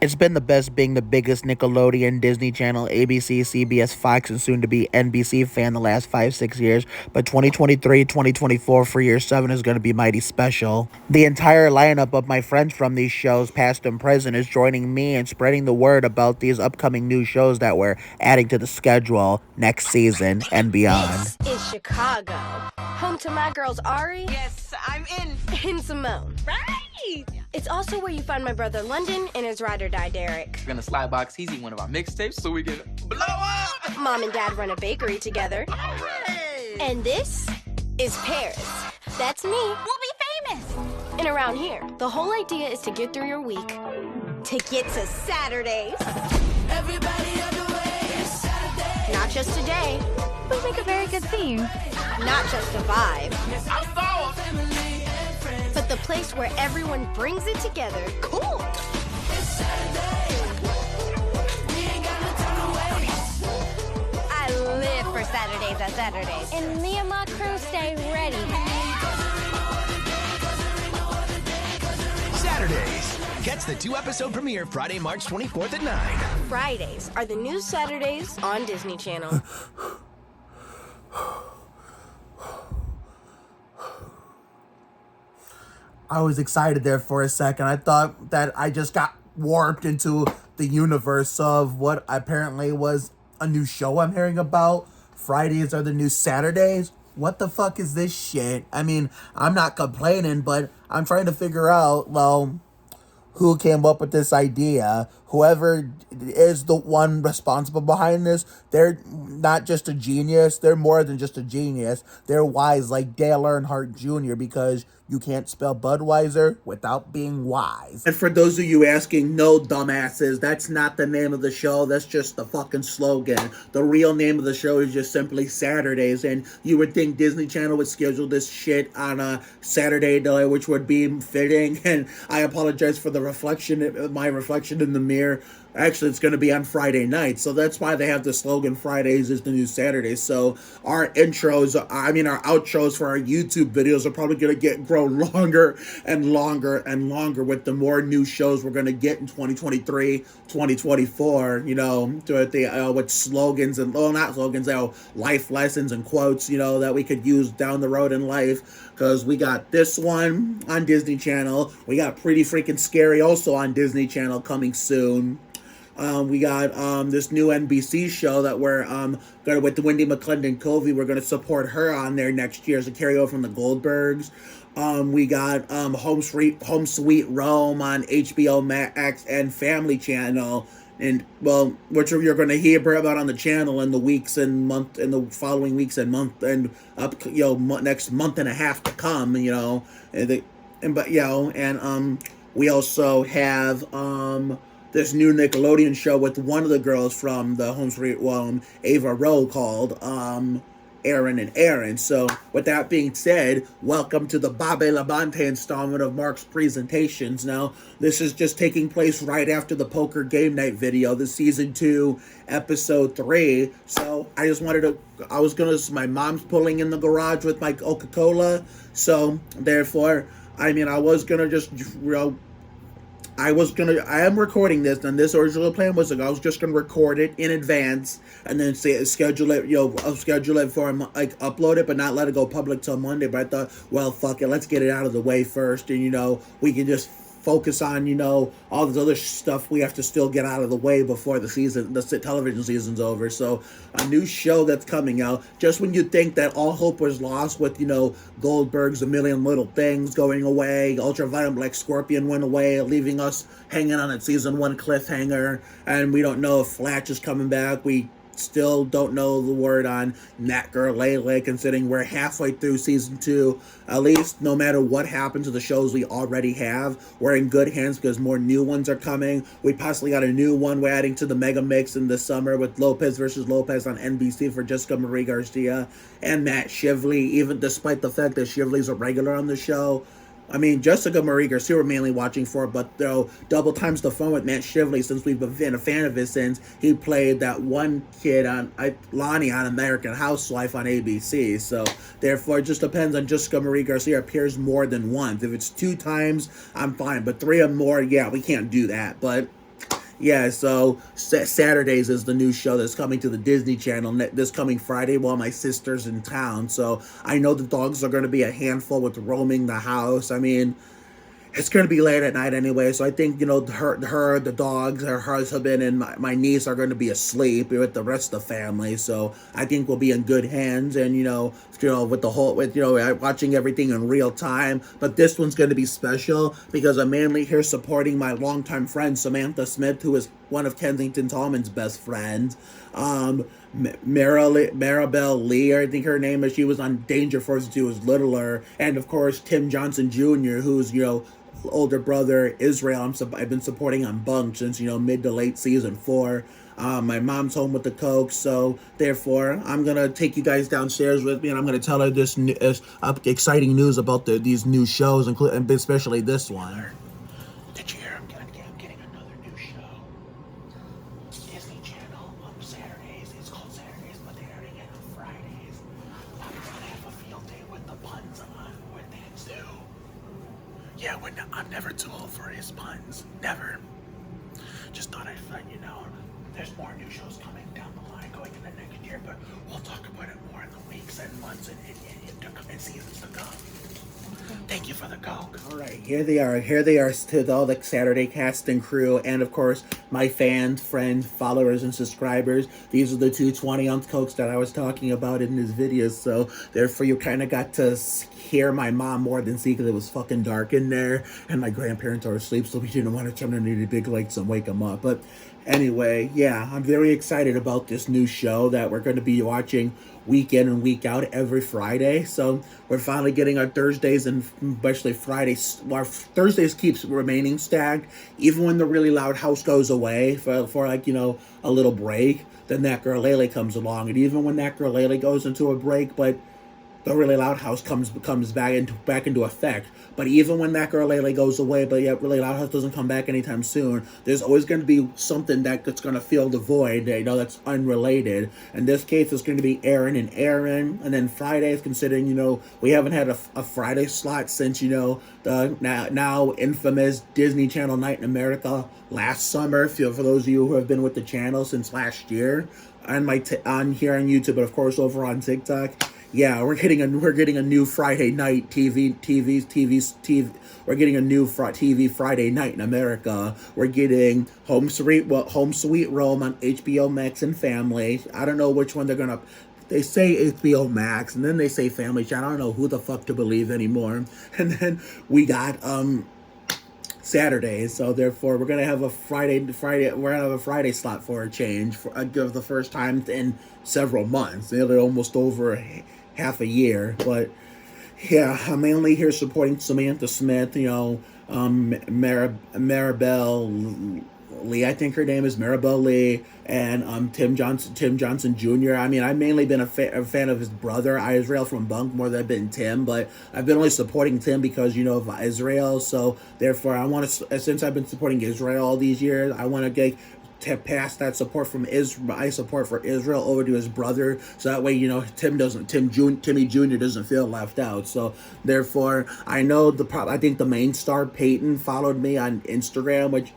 It's been the best being the biggest Nickelodeon, Disney Channel, ABC, CBS, Fox, and soon to be NBC fan the last 5, 6 years. But 2023, 2024 for year 7 is going to be mighty special. The entire lineup of my friends from these shows, past and present, is joining me and spreading the word about these upcoming new shows that we're adding to the schedule next season and beyond. This is Chicago, home to my girls Ari. Yes, I'm in. And Simone. Right! It's also where you find my brother London and his ride or die Derek. We're gonna slide box easy one of our mixtapes so we can blow up! Mom and Dad run a bakery together. All right. And this is Paris. That's me. We'll be famous. And around here, the whole idea is to get through your week, to get to Saturdays. Everybody on the way, Saturday. Not just a day, We make a very good theme. not just a vibe, I saw him! Family and friends. but the place where everyone brings it together. Cool. It's Saturday. We ain't got no time to waste. I live for Saturdays at Saturdays. And me and my crew stay ready. Saturdays. Catch the 2-episode premiere Friday, March 24th at 9. Fridays are the new Saturdays on Disney Channel. I was excited there for a second. I thought that I just got warped into the universe of what apparently was a new show I'm hearing about. Fridays are the new Saturdays. What the fuck is this shit? I mean, I'm not complaining, but I'm trying to figure out, well, who came up with this idea. Whoever is the one responsible behind this, they're not just a genius. They're more than just a genius. They're wise like Dale Earnhardt Jr. because you can't spell Budweiser without being wise. And for those of you asking, no, dumbasses, that's not the name of the show. That's just the fucking slogan. The real name of the show is just simply Saturdays. And you would think Disney Channel would schedule this shit on a Saturday night, which would be fitting. And I apologize for the reflection, my reflection in the mirror. Actually, it's going to be on Friday night. So that's why they have the slogan, Fridays is the new Saturday. So our outros for our YouTube videos are probably going to grow longer and longer and longer with the more new shows we're going to get in 2023, 2024, with slogans and, not slogans, life lessons and quotes, that we could use down the road in life. Because we got this one on Disney Channel. We got Pretty Freaking Scary also on Disney Channel coming soon. We got this new NBC show that we're gonna, with Wendy McClendon Covey, we're gonna support her on there next year as a carryover from the Goldbergs. We got Home Sweet Rome on HBO Max and Family Channel, and well, which you're going to hear about on the channel in the weeks and month, in the following weeks and month and up, next month and a half to come, we also have this new Nickelodeon show with one of the girls from the Home Sweet Home, Ava Rowe, called Aaron and Aaron. So with that being said, welcome to the Bobby Labonte installment of Mark's presentations. Now, this is just taking place right after the poker game night video, the season 2, episode 3. So I just my mom's pulling in the garage with my Coca-Cola. So therefore, I am recording this, and this original plan was I was just gonna record it in advance and then schedule it for upload it, but not let it go public till Monday. But I thought, well, fuck it, let's get it out of the way first, and we can just focus on all this other stuff we have to still get out of the way before the television season's over. So a new show that's coming out just when you think that all hope was lost with Goldberg's A Million Little Things going away, Ultraviolet Black Scorpion went away, leaving us hanging on a season 1 cliffhanger, and we don't know if Flash is coming back. We still don't know the word on Nat Girl Lele, considering we're halfway through season 2. At least, no matter what happens to the shows we already have, we're in good hands because more new ones are coming. We possibly got a new one we're adding to the Mega Mix in the summer with Lopez versus Lopez on NBC for Jessica Marie Garcia and Matt Shively, even despite the fact that Shively's a regular on the show. I mean, Jessica Marie Garcia we're mainly watching for, but double times the fun with Matt Shively, since we've been a fan of his since he played that one kid on Lonnie on American Housewife on ABC. So therefore, it just depends on Jessica Marie Garcia appears more than once. If it's 2 times, I'm fine, but 3 or more, yeah, we can't do that. But Yeah, so Saturdays is the new show that's coming to the Disney Channel this coming Friday while my sister's in town. So I know the dogs are going to be a handful with roaming the house. I mean, it's going to be late at night anyway, so I think, the dogs, her husband, and my niece are going to be asleep with the rest of the family, so I think we'll be in good hands, and, with the whole, watching everything in real time, but this one's going to be special, because I'm mainly here supporting my longtime friend, Samantha Smith, who is one of Kensington Tallman's best friends. Maribel Lee, I think her name is. She was on Danger Force when she was littler, and of course Tim Johnson Jr., who's older brother Israel. I've been supporting on Bunk since mid to late season 4. My mom's home with the coke, so therefore I'm gonna take you guys downstairs with me, and I'm gonna tell her this exciting news about these new shows, including especially this one. Did you hear? I'm getting another new show. Disney Channel on Saturdays. It's called Saturdays, but they're airing it on Fridays. I'm gonna have a field day with the puns on with that too. Yeah, I'm never too old for his puns. Never. Just thought I'd let you know. There's more new shows coming down the line going in the next year, but we'll talk about it more in the weeks and months and seasons to come. Thank you for the coke. All right, here they are. Here they are to all the Saturday cast and crew, and of course, my fans, friends, followers, and subscribers. These are the two 20-ounce cokes that I was talking about in this video, so therefore you kind of got to hear my mom more than see, because it was fucking dark in there, and my grandparents are asleep, so we didn't want to turn on any big lights and wake them up. But anyway, yeah, I'm very excited about this new show that we're going to be watching week in and week out every Friday. So we're finally getting our Thursdays, and especially Fridays. Our Thursdays keeps remaining stacked, even when the Really Loud House goes away for a little break. Then That Girl Lele comes along, and even when That Girl Lele goes into a break, but the Really Loud House comes back into effect. But even when That Girl Lele goes away, but yet Really Loud House doesn't come back anytime soon, there's always going to be something that's going to fill the void, that's unrelated. In this case, it's going to be Aaron and Aaron. And then Fridays, considering, we haven't had a Friday slot since, the now infamous Disney Channel Night in America last summer, for those of you who have been with the channel since last year, on here on YouTube, but of course over on TikTok. Yeah, we're getting a new Friday night TV. We're getting a new TV Friday night in America. We're getting Home Sweet Home on HBO Max and Family. I don't know which one they're gonna. They say HBO Max, and then they say Family Channel. I don't know who the fuck to believe anymore. And then we got Saturdays, so therefore we're gonna have a Friday. We're gonna have a Friday slot for a change for the first time in several months. They're almost over half a year, but yeah, I'm mainly here supporting Samantha Smith, Maribel Lee, I think her name is Maribel Lee, and Tim Johnson Jr. I mean, I've mainly been a fan of his brother Israel from Bunk more than I've been Tim, but I've been only supporting Tim because of Israel. So therefore, since I've been supporting Israel all these years, I want to get to pass that support from my support for Israel over to his brother, so that way Timmy Jr. doesn't feel left out. So therefore, I think the main star Peyton followed me on Instagram, which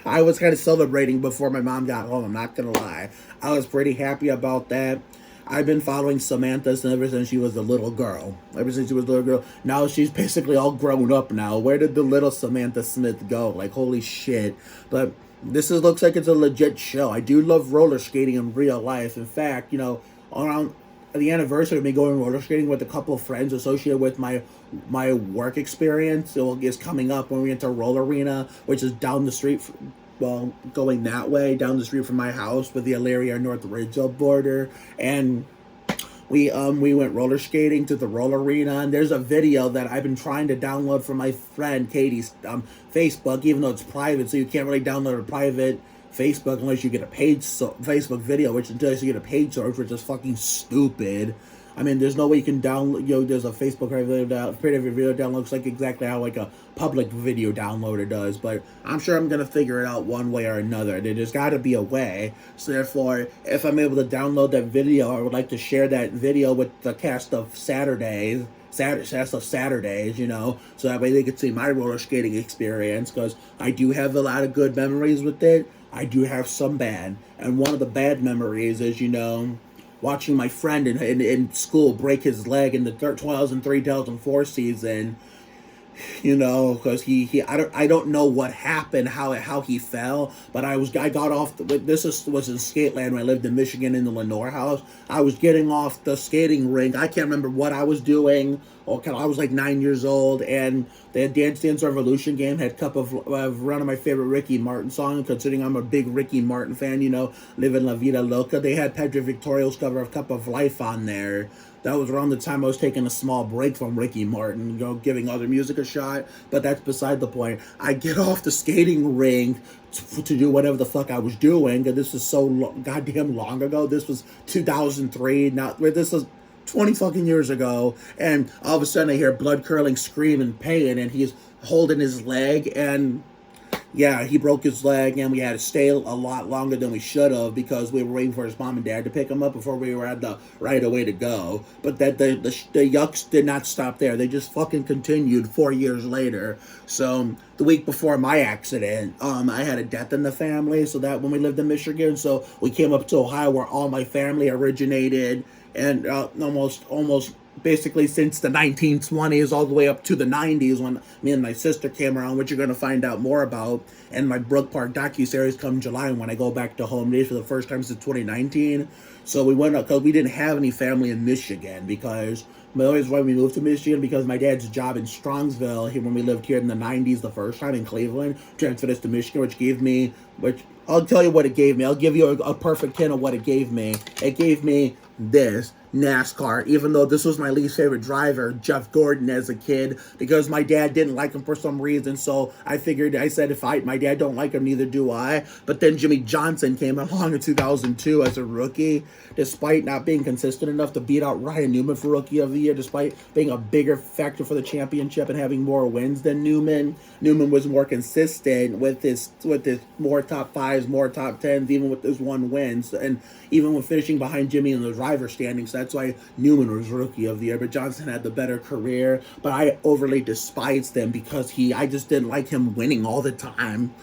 I was kind of celebrating before my mom got home. I'm not gonna lie, I was pretty happy about that. I've been following Samantha ever since she was a little girl. Now she's basically all grown up now. Where did the little Samantha Smith go? Like, holy shit. But this looks like it's a legit show. I do love roller skating in real life. In fact, around the anniversary of me going roller skating with a couple of friends associated with my work experience, is coming up when we enter Roller Arena, which is down the street. Going that way, down the street from my house with the Elyria North Ridgeville border, and we went roller skating to the Roller Arena, and there's a video that I've been trying to download from my friend Katie's Facebook, even though it's private, so you can't really download a private Facebook unless you get a paid Facebook video, which until you get a paid source, which is fucking stupid. I mean, there's no way you can download, there's a Facebook video download, looks like exactly how like a public video downloader does, but I'm sure I'm going to figure it out one way or another. There's got to be a way, so therefore, if I'm able to download that video, I would like to share that video with the cast of Saturdays, so that way they could see my roller skating experience, because I do have a lot of good memories with it. I do have some bad. And one of the bad memories is, watching my friend in school break his leg in the 2003-2004 season. Because I don't know what happened, how he fell, but I got off. Was in Skateland when I lived in Michigan in the Lenore house. I was getting off the skating rink. I can't remember what I was doing. I was like 9 years old, and the Dance Dance Revolution game had cup of one of my favorite Ricky Martin songs. Considering I'm a big Ricky Martin fan, Livin' La Vida Loca. They had Pedro Victorio's cover of Cup of Life on there. That was around the time I was taking a small break from Ricky Martin, giving other music a shot. But that's beside the point. I get off the skating rink to do whatever the fuck I was doing. And this is so goddamn long ago. This was 2003. Now, this was 20 fucking years ago. And all of a sudden I hear blood curdling scream in pain. And he's holding his leg. And yeah, he broke his leg, and we had to stay a lot longer than we should have because we were waiting for his mom and dad to pick him up before we were at the right away to go. But that the yucks did not stop there. They just fucking continued 4 years later. So the week before my accident, I had a death in the family. So that when we lived in Michigan, so we came up to Ohio where all my family originated, and almost basically since the 1920s all the way up to the 90s when me and my sister came around, which you're going to find out more about. And my Brook Park docuseries come July when I go back to home days for the first time since 2019. So we went up because we didn't have any family in Michigan because always when we moved to Michigan because my dad's job in Strongsville when we lived here in the 90s the first time in Cleveland transferred us to Michigan, which I'll tell you what it gave me. I'll give you a perfect hint of what it gave me. It gave me this NASCAR, even though this was my least favorite driver, Jeff Gordon, as a kid, because my dad didn't like him for some reason. So I said, if my dad don't like him, neither do I. But then Jimmy Johnson came along in 2002 as a rookie, despite not being consistent enough to beat out Ryan Newman for Rookie of the Year, despite being a bigger factor for the championship and having more wins than Newman. Newman was more consistent with his more top fives, more top tens, even with his one wins, and even with finishing behind Jimmy in the driver standings. So that's why Newman was Rookie of the Year, but Johnson had the better career. But I overly despised him because I just didn't like him winning all the time.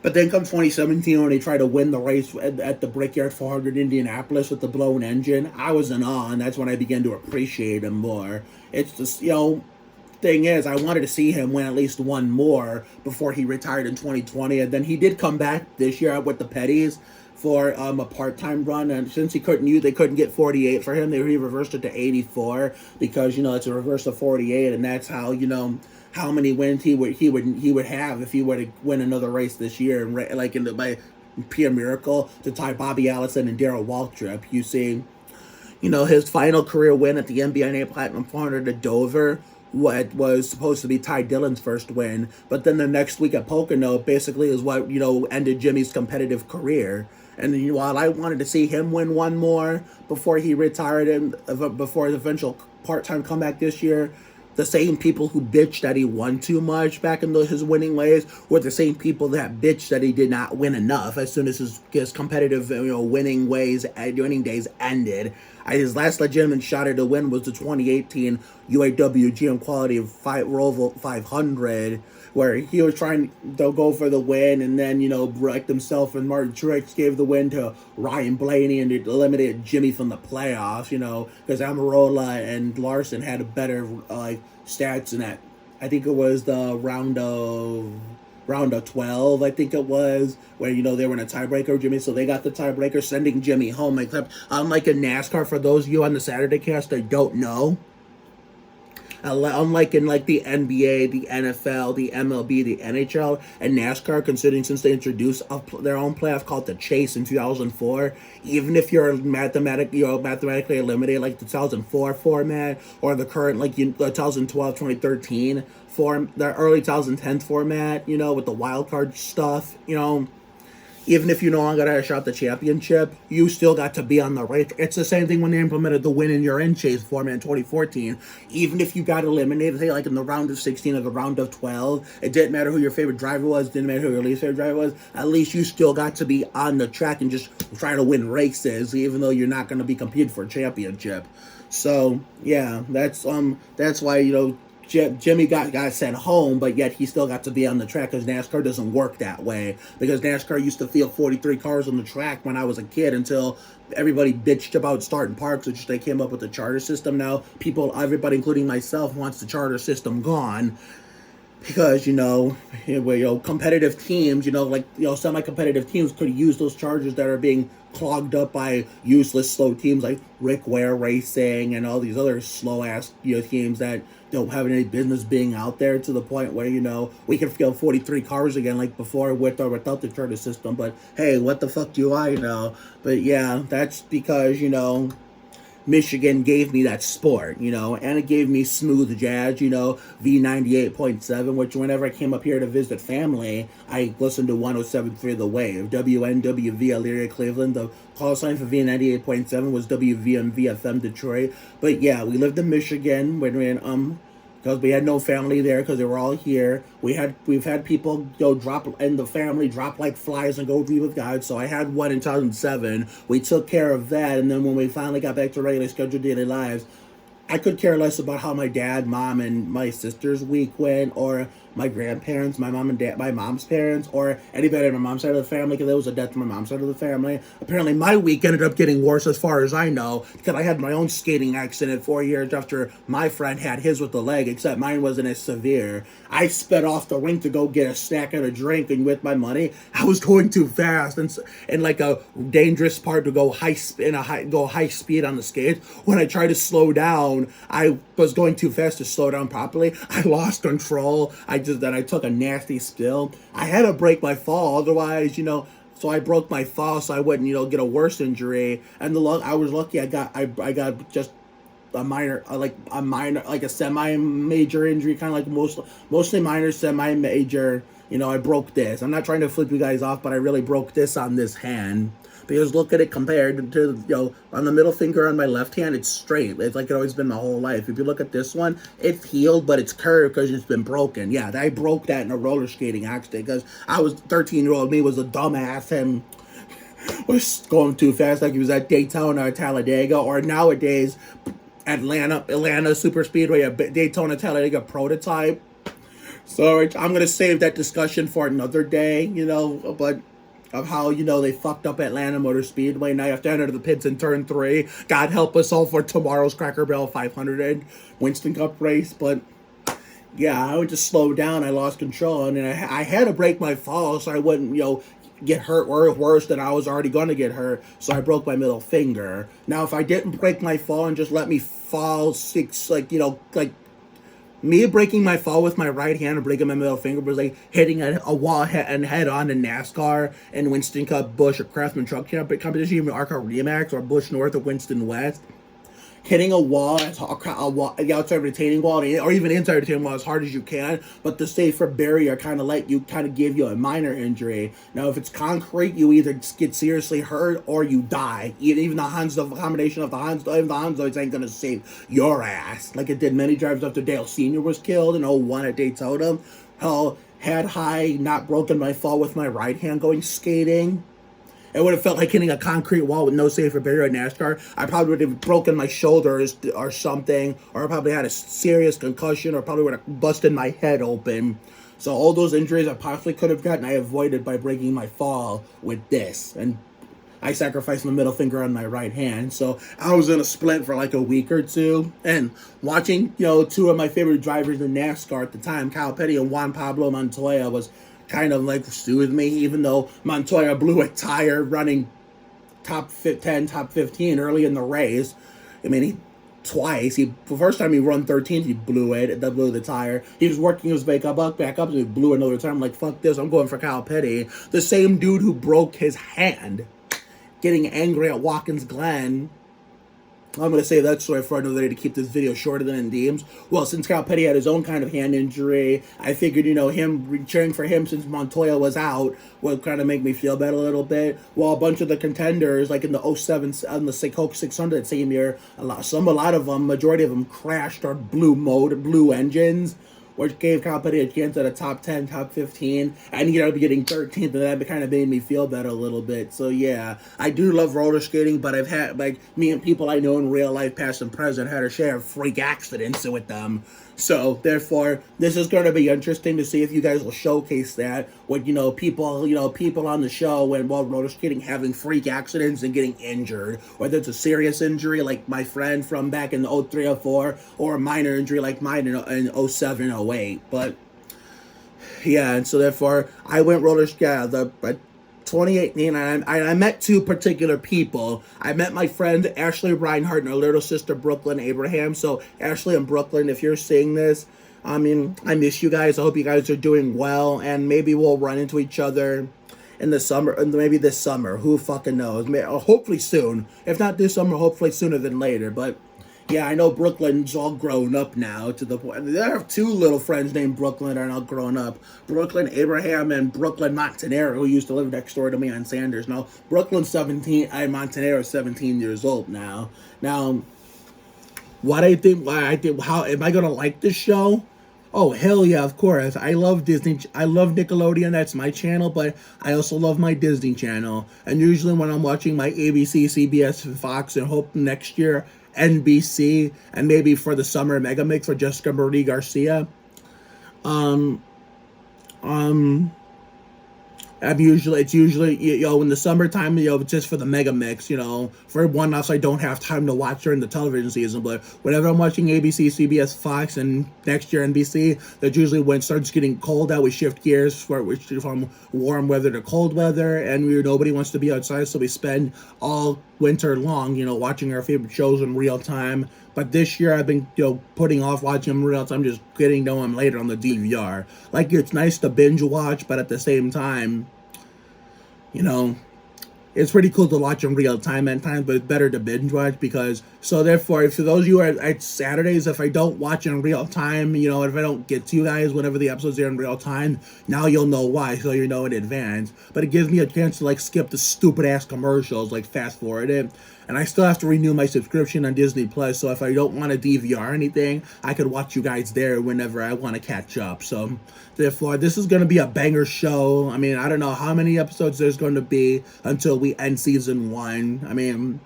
But then comes 2017 when they tried to win the race at the Brickyard 400 Indianapolis with the blown engine. I was in awe, and that's when I began to appreciate him more. It's just, thing is, I wanted to see him win at least one more before he retired in 2020. And then he did come back this year with the Petties for a part-time run, and since they couldn't get 48 for him, he reversed it to 84 because it's a reverse of 48, and that's how how many wins he would have if he were to win another race this year, and by pure miracle to tie Bobby Allison and Darrell Waltrip. You see, his final career win at the NBA Platinum 400 at Dover. What was supposed to be Ty Dillon's first win, but then the next week at Pocono basically is what ended Jimmy's competitive career. And while I wanted to see him win one more before he retired and before his eventual part-time comeback this year, the same people who bitched that he won too much back in his winning ways were the same people that bitched that he did not win enough as soon as his competitive winning days ended. His last legitimate shot at a win was the 2018 UAW GM Quality Roval 500, where he was trying to go for the win, and then, wrecked himself, and Martin Truex gave the win to Ryan Blaney, and it eliminated Jimmy from the playoffs, because Almirola and Larson had a better, stats in that. I think it was the round of 12, I think it was, where, they were in a tiebreaker, Jimmy, so they got the tiebreaker, sending Jimmy home. Except, unlike in NASCAR, for those of you on the Saturday cast that don't know, unlike in the NBA, the NFL, the MLB, the NHL, and NASCAR, considering since they introduced their own playoff called the Chase in 2004, even if you're mathematically eliminated like the 2004 format or the current 2012, 2013 form, the early 2010 format, with the wild card stuff, even if you no longer got a shot at the championship, you still got to be on the race. It's the same thing when they implemented the win in your end chase format in 2014. Even if you got eliminated, say in the round of 16 or the round of 12, it didn't matter who your favorite driver was, didn't matter who your least favorite driver was, at least you still got to be on the track and just try to win races, even though you're not going to be competing for a championship. So, yeah, that's why, Jimmy got sent home, but yet he still got to be on the track because NASCAR doesn't work that way. Because NASCAR used to field 43 cars on the track when I was a kid until everybody bitched about starting parks, which they came up with the charter system. Now everybody, including myself, wants the charter system gone. Because, competitive teams, semi-competitive teams could use those chargers that are being clogged up by useless, slow teams like Rick Ware Racing and all these other slow-ass, teams that don't have any business being out there, to the point where, we can field 43 cars again like before with or without the charter system. But, hey, what the fuck do I know? But, yeah, that's because, Michigan gave me that sport, and it gave me smooth jazz, V98.7, which whenever I came up here to visit family, I listened to 107.3 The Wave. WNWV Elyria, Cleveland. The call sign for V98.7 was WVMV FM Detroit. But yeah, we lived in Michigan because we had no family there because they were all here. We've had people drop in the family, drop like flies and go be with God. So I had one in 2007. We took care of that, and then when we finally got back to regular scheduled daily lives, I could care less about how my dad, mom, and my sister's week went, or my grandparents, my mom and dad, my mom's parents, or anybody on my mom's side of the family, because there was a death on my mom's side of the family. Apparently, my week ended up getting worse as far as I know, because I had my own skating accident 4 years after my friend had his with the leg, except mine wasn't as severe. I sped off the rink to go get a snack and a drink, and with my money, I was going too fast, and like a dangerous part to go high speed on the skates. When I tried to slow down, I was going too fast to slow down properly. I lost control. I took a nasty spill. I had to break my fall, otherwise, so I broke my fall so I wouldn't, get a worse injury. And I was lucky. I got just a minor, like a semi-major injury, kind of like mostly minor, semi-major. I broke this. I'm not trying to flip you guys off, but I really broke this on this hand. Because look at it compared to, on the middle finger on my left hand, it's straight. It's like it's always been my whole life. If you look at this one, it's healed, but it's curved because it's been broken. Yeah, I broke that in a roller skating accident because I was 13-year-old me was a dumbass and was going too fast, like he was at Daytona or Talladega, or nowadays Atlanta Super Speedway, a Daytona Talladega prototype. So I'm going to save that discussion for another day, but of how, they fucked up Atlanta Motor Speedway. Now you have to enter the pits in turn 3. God help us all for tomorrow's Cracker Barrel 500 Winston Cup race. But yeah, I would just slow down. I lost control, and I had to break my fall so I wouldn't, get hurt worse than I was already going to get hurt. So I broke my middle finger. Now, if I didn't break my fall and just let me fall me breaking my fall with my right hand and breaking my middle finger was like hitting a wall and head on in NASCAR and Winston Cup, Busch, or Craftsman Truck Competition, even ARCA Remax or Busch North or Winston West. Hitting a wall, the outside retaining wall, or even inside retaining wall as hard as you can, but the safer barrier kind of give you a minor injury. Now, if it's concrete, you either get seriously hurt or you die. Even the combination of the Honzoids ain't gonna save your ass, like it did many drivers after Dale Sr. was killed in 01 at Daytona. Hell, had I not broken my fall with my right hand going skating, it would have felt like hitting a concrete wall with no safer barrier in NASCAR. I probably would have broken my shoulders or something, or I probably had a serious concussion, or probably would have busted my head open. So all those injuries I possibly could have gotten, I avoided by breaking my fall with this. And I sacrificed my middle finger on my right hand. So I was in a splint for like a week or two. And watching, two of my favorite drivers in NASCAR at the time, Kyle Petty and Juan Pablo Montoya, was kind of like soothed me, even though Montoya blew a tire running top 10, top 15 early in the race. I mean, the first time he run 13th, he blew it, that blew the tire. He was working his back up, and he blew another tire. I'm like, fuck this, I'm going for Kyle Petty. The same dude who broke his hand, getting angry at Watkins Glen. I'm going to save that story for another day to keep this video shorter than it deems. Well, since Kyle Petty had his own kind of hand injury, I figured, him cheering for him since Montoya was out would kind of make me feel better a little bit. While a bunch of the contenders, like in the 07, on the Coke 600 same year, a lot of them, majority of them crashed or blew engines, which gave Kyle Petty a chance at a top 10, top 15, and he ended up getting 13th, and that kind of made me feel better a little bit. So yeah, I do love roller skating, but I've had, me and people I know in real life, past and present, had a share of freak accidents with them. So therefore, this is going to be interesting to see if you guys will showcase that with people on the show when while roller skating having freak accidents and getting injured, whether it's a serious injury like my friend from back in 03, 04, or a minor injury like mine in 07, 08. But yeah, and so therefore I went roller skating. 2018, and I met two particular people. I met my friend Ashley Reinhardt and her little sister Brooklyn Abraham. So Ashley and Brooklyn, if you're seeing this, I mean, I miss you guys. I hope you guys are doing well, and maybe we'll run into each other in the summer, maybe this summer. Who fucking knows? Hopefully soon. If not this summer, hopefully sooner than later. But yeah, I know Brooklyn's all grown up now to the point. I have two little friends named Brooklyn are now grown up. Brooklyn Abraham and Brooklyn Montanero, who used to live next door to me on Sanders. Now, Brooklyn's 17, and Montanero is 17 years old now. Now, why how am I going to like this show? Oh, hell yeah, of course. I love Disney. I love Nickelodeon. That's my channel, but I also love my Disney channel. And usually when I'm watching my ABC, CBS, Fox, and hope next year NBC, and maybe for the summer Mega Mix for Jessica Marie Garcia. It's usually in the summertime, just for the Mega Mix, for one-offs I don't have time to watch during the television season. But whenever I'm watching ABC, CBS, Fox, and next year NBC, that's usually when it starts getting cold out. We shift gears from warm weather to cold weather, and nobody wants to be outside, so we spend all winter long, watching our favorite shows in real time. But this year I've been, putting off watching them in real time, just getting to them later on the DVR. Like, it's nice to binge watch, but at the same time, it's pretty cool to watch in real time at times, but it's better to binge watch because, so therefore, for those of you who are at Saturdays, if I don't watch in real time, if I don't get to you guys whenever the episodes are in real time, now you'll know why, so you know in advance. But it gives me a chance to, skip the stupid-ass commercials, fast forward it. And I still have to renew my subscription on Disney Plus, so if I don't want to DVR anything, I could watch you guys there whenever I want to catch up. So, therefore, this is going to be a banger show. I mean, I don't know how many episodes there's going to be until we end season 1. I mean,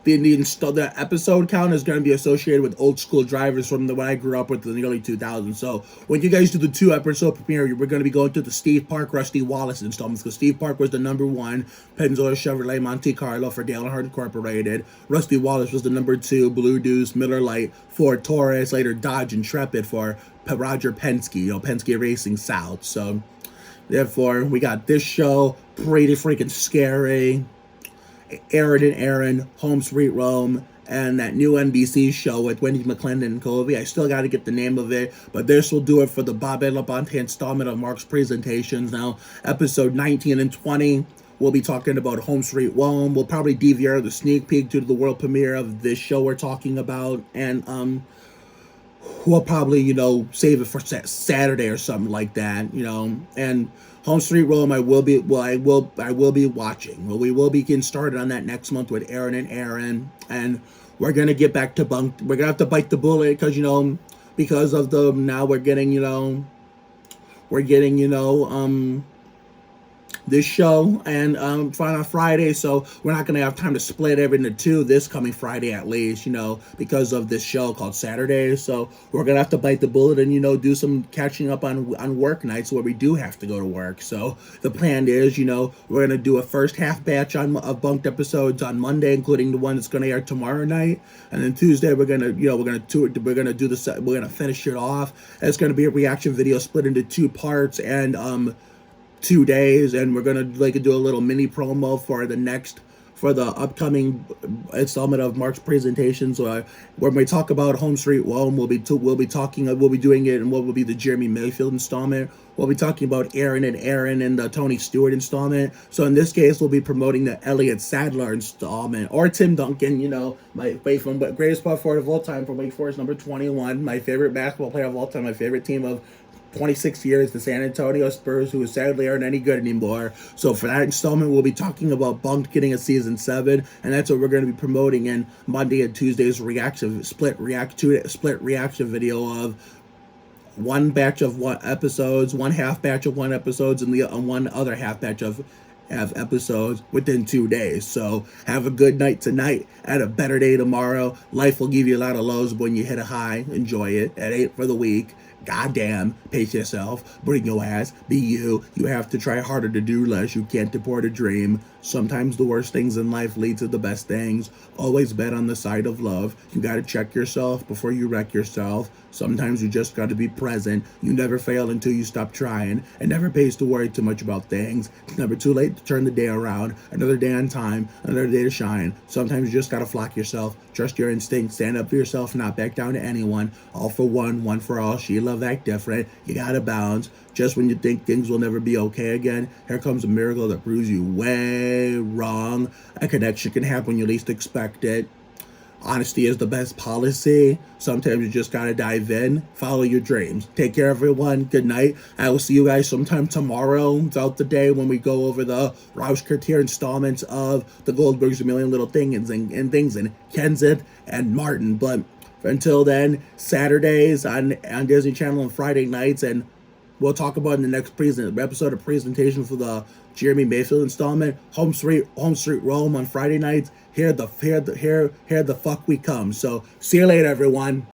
the episode count is going to be associated with old school drivers from when I grew up with in the early 2000s. So when you guys do the 2-episode premiere, we're going to be going to the Steve Park, Rusty Wallace installments, because Steve Park was the number 1 Pennzoil Chevrolet Monte Carlo for Dale Earnhardt Incorporated. Rusty Wallace was the number 2 Blue Deuce Miller Lite Ford Taurus, later Dodge Intrepid for Roger Penske, Penske Racing South. So therefore, we got this show, pretty freaking scary. Aaron and Aaron, Home Sweet Rome, and that new NBC show with Wendy McClendon and Covey. I still got to get the name of it, but this will do it for the Bobby Labonte installment of Mark's presentations. Now, episode 19 and 20, we'll be talking about Home Sweet Rome. We'll probably DVR the sneak peek to the world premiere of this show we're talking about, and we'll probably, save it for Saturday or something like that, and Home Street Rome, I will be watching. Well, we will be getting started on that next month with Aaron and Aaron, and we're gonna get back to bunk. We're gonna have to bite the bullet because of the now we're getting this show and on Friday, so we're not going to have time to split it into 2 this coming Friday at least, because of this show called Saturday. So we're going to have to bite the bullet and, do some catching up on work nights where we do have to go to work. So the plan is, we're going to do a first half batch of bunked episodes on Monday, including the one that's going to air tomorrow night, and then Tuesday we're going to finish it off. It's going to be a reaction video split into 2 parts and 2 days, and we're gonna do a little mini promo for the upcoming installment of Mark's presentations. When we talk about Home Street Rome, we'll be doing it, and what will be the Jeremy Mayfield installment. We'll be talking about Aaron and Aaron and the Tony Stewart installment. So in this case, we'll be promoting the Elliott Sadler installment, or Tim Duncan, my greatest power forward of all time from Wake Forest, number 21, my favorite basketball player of all time, my favorite team of 26 years, the San Antonio Spurs, who sadly aren't any good anymore. So for that installment, we'll be talking about Bunked getting a season 7, and that's what we're going to be promoting in Monday and Tuesday's split reaction video of one batch of one half batch of one episodes, and the one other half batch of have episodes within 2 days. So have a good night tonight and a better day tomorrow. Life will give you a lot of lows, but when you hit a high, enjoy it. It ain't for the weak. Goddamn, pace yourself, bring your ass, be you. You have to try harder to do less. You can't deport a dream. Sometimes the worst things in life lead to the best things. Always bet on the side of love. You gotta check yourself before you wreck yourself. Sometimes you just gotta be present. You never fail until you stop trying. It never pays to worry too much about things. It's never too late to turn the day around. Another day on time, another day to shine. Sometimes you just gotta flock yourself. Trust your instinct, stand up for yourself, not back down to anyone. All for one, one for all. She love act different. You gotta bounce. Just when you think things will never be okay again, here comes a miracle that proves you way wrong. A connection can happen when you least expect it. Honesty is the best policy. Sometimes you just gotta dive in, follow your dreams. Take care, everyone. Good night. I will see you guys sometime tomorrow throughout the day when we go over the Roush Curtier installments of the Goldbergs, A Million Little Things and things, and Kenseth and Martin. But until then, Saturdays on Disney Channel and Friday nights, and we'll talk about in the next episode of presentation for the Jeremy Mayfield installment. Home Street Rome on Friday nights. Here the fuck we come. So see you later, everyone.